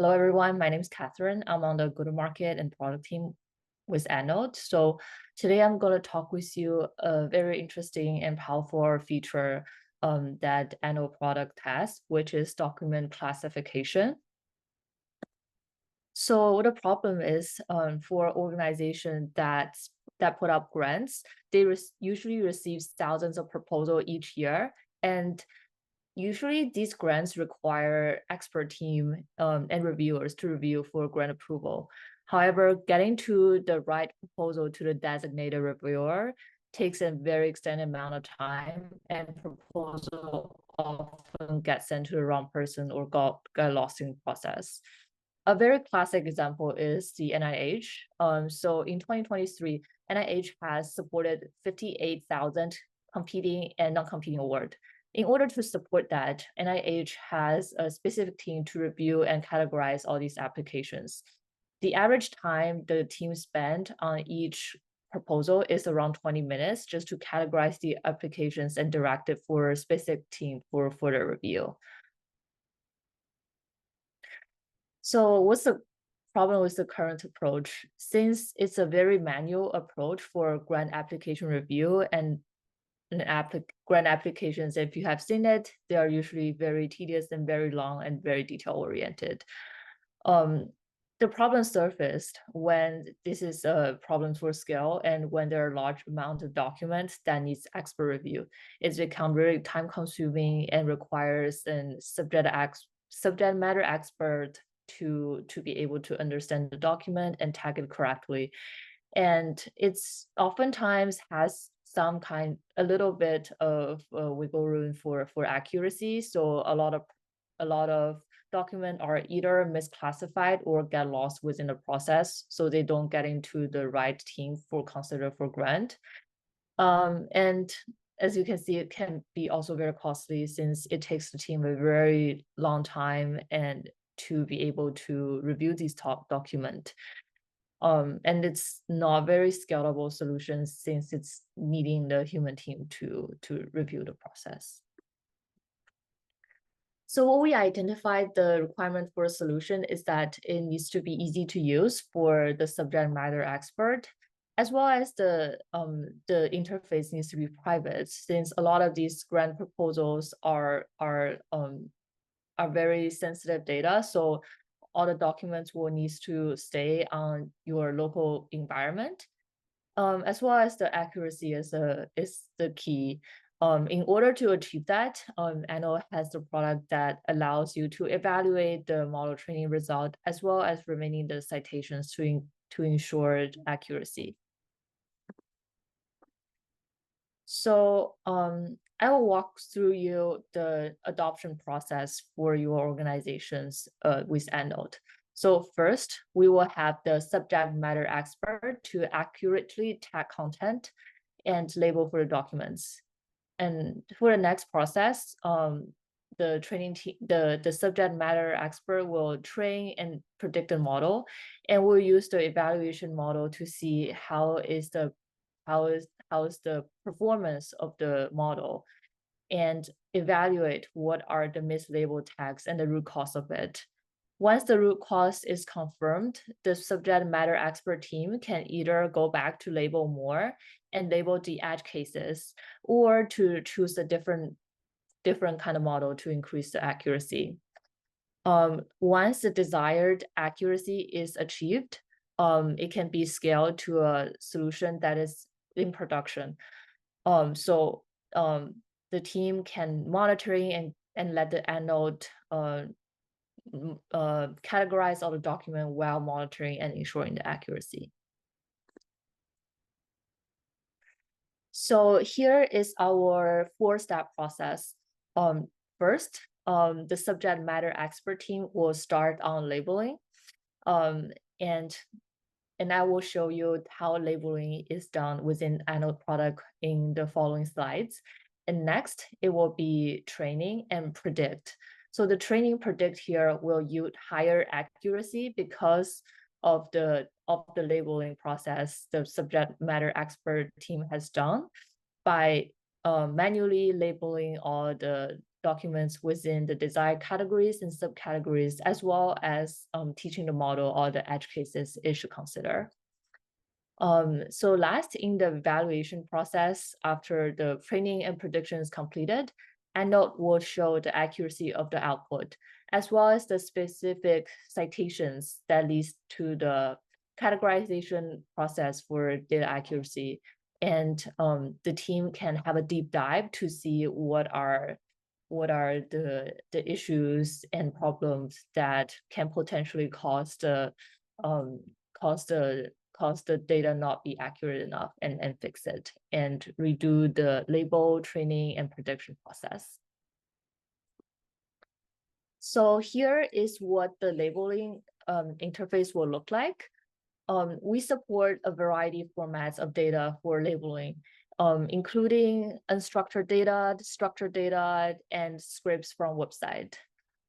Hello, everyone. My name is Catherine. I'm on the go-to-market and product team with Anode. So today I'm going to talk with you a very interesting and powerful feature that Anode product has, which is document classification. So what the problem is for organizations that put up grants, they usually receive thousands of proposals each year, and usually these grants require expert team and reviewers to review for grant approval. However, getting to the right proposal to the designated reviewer takes a very extended amount of time, and proposal often get sent to the wrong person or got lost in the process. A very classic example is the NIH. So in 2023, NIH has supported 58,000 competing and non-competing awards. In order to support that, NIH has a specific team to review and categorize all these applications. The average time the team spent on each proposal is around 20 minutes just to categorize the applications and direct it for a specific team for further review. So what's the problem with the current approach? Since it's a very manual approach for grant application review and grant applications, if you have seen it, they are usually very tedious and very long and very detail oriented. The problem surfaced when this is a problem for scale and when there are large amounts of documents that needs expert review. It's become really time consuming and requires a subject matter expert to be able to understand the document and tag it correctly. And it's oftentimes has a little bit of wiggle room for accuracy. So a lot of documents are either misclassified or get lost within the process, so they don't get into the right team for consider for grant. And as you can see, it can be also very costly since it takes the team a very long time and to be able to review these top document. And it's not very scalable solution since it's needing the human team to review the process. So what we identified the requirement for a solution is that it needs to be easy to use for the subject matter expert, as well as the interface needs to be private, since a lot of these grant proposals are very sensitive data. So all the documents will need to stay on your local environment, as well as the accuracy is the key. In order to achieve that, Anno has the product that allows you to evaluate the model training result as well as remaining the citations to ensure accuracy. So I will walk through you the adoption process for your organizations with Anode. So first, we will have the subject matter expert to accurately tag content and label for the documents. And for the next process, the training team, the subject matter expert will train and predict the model, and we'll use the evaluation model to see how is the performance of the model and evaluate what are the mislabeled tags and the root cause of it. Once the root cause is confirmed, the subject matter expert team can either go back to label more and label the edge cases, or to choose a different kind of model to increase the accuracy. Once the desired accuracy is achieved, it can be scaled to a solution that is in production. So the team can monitoring and let the Anode categorize all the document while monitoring and ensuring the accuracy. So here is our 4-step process. First, the subject matter expert team will start on labeling, and I will show you how labeling is done within Anode product in the following slides. And next, it will be training and predict. So the training predict here will yield higher accuracy because of the labeling process the subject matter expert team has done by manually labeling all the documents within the desired categories and subcategories, as well as teaching the model all the edge cases it should consider. So last, in the evaluation process, after the training and prediction is completed, EndNote will show the accuracy of the output, as well as the specific citations that leads to the categorization process for data accuracy. And the team can have a deep dive to see what are the issues and problems that can potentially cause the data not be accurate enough, and fix it and redo the label, training, and prediction process. So here is what the labeling interface will look like. We support a variety of formats of data for labeling, including unstructured data, structured data, and scripts from website.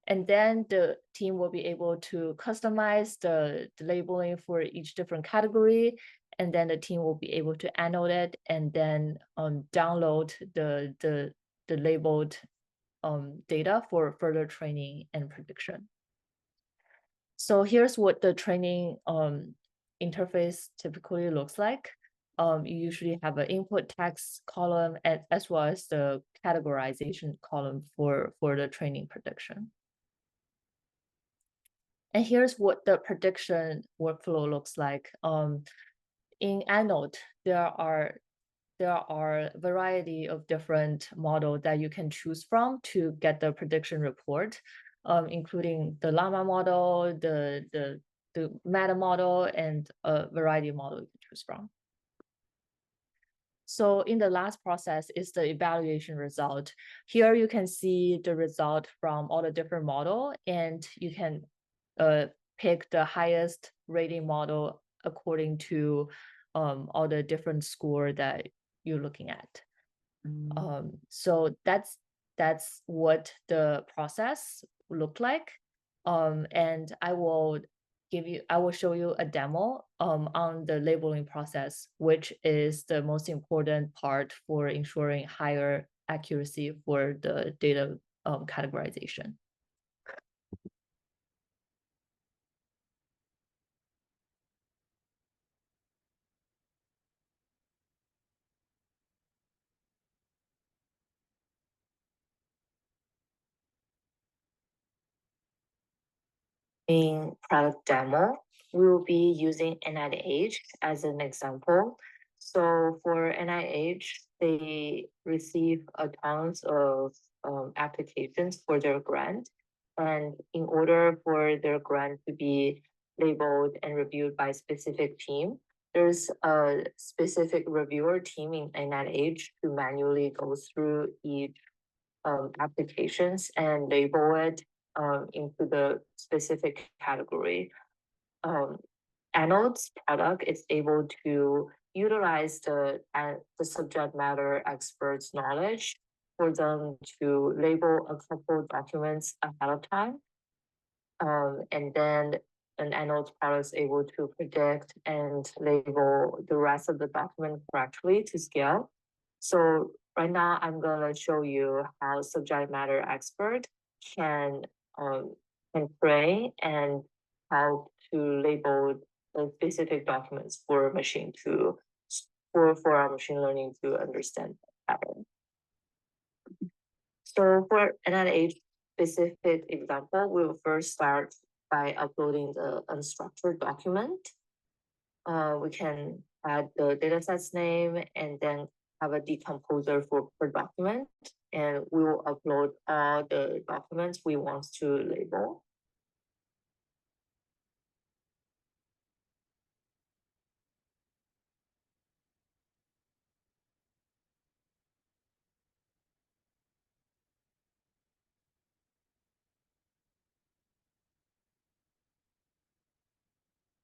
And then the team will be able to customize the labeling for each different category. And then the team will be able to annotate it and then download the labeled data for further training and prediction. So here's what the training interface typically looks like. You usually have an input text column as well as the categorization column for the training prediction. And here's what the prediction workflow looks like. In EndNote, there are a variety of different models that you can choose from to get the prediction report, including the Llama model, the Meta model, and a variety of models you can choose from. So in the last process is the evaluation result. Here you can see the result from all the different models, and you can pick the highest rating model according to all the different score that you're looking at. So that's what the process looked like. And I will show you a demo on the labeling process, which is the most important part for ensuring higher accuracy for the data categorization. In product demo, we will be using NIH as an example. So for NIH, they receive a tons of applications for their grant. And in order for their grant to be labeled and reviewed by a specific team, there's a specific reviewer team in NIH to manually go through each applications and label it into the specific category. EndNote's product is able to utilize the subject matter experts' knowledge for them to label a couple documents ahead of time. And then an EndNote's product is able to predict and label the rest of the document correctly to scale. So right now, I'm gonna show you how subject matter expert can train and how to label the specific documents for our machine learning to understand the pattern. So for NIH specific example, we'll first start by uploading the unstructured document. We can add the dataset's name and then have a decomposer for per document, and we will upload all the documents we want to label.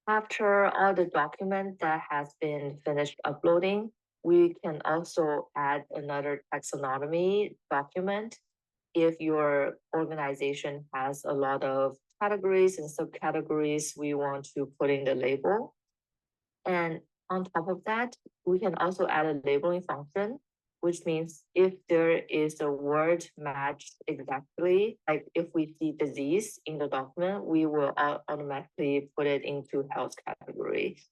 After all the document that has been finished uploading, we can also add another taxonomy document if your organization has a lot of categories and subcategories we want to put in the label. And on top of that, we can also add a labeling function which means if there is a word matched exactly, like if we see disease in the document, we will automatically put it into health category.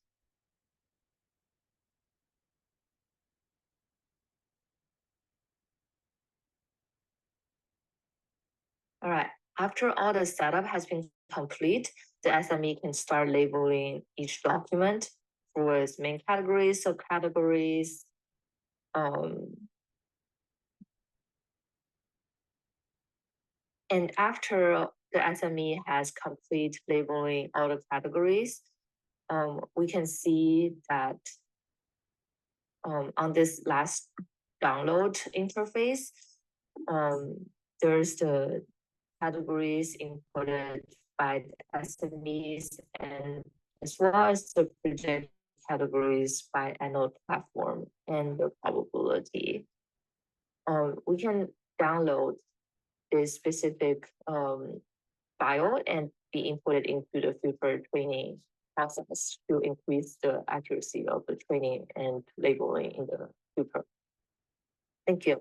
All right, after all the setup has been complete, the SME can start labeling each document for its main categories, subcategories, and after the SME has complete labeling all the categories, we can see that on this last download interface, there's the categories inputted by the SMEs and as well as the project categories by anode platform and the probability. We can download this specific file and be inputted into the future training process to increase the accuracy of the training and labeling in the future. Thank you.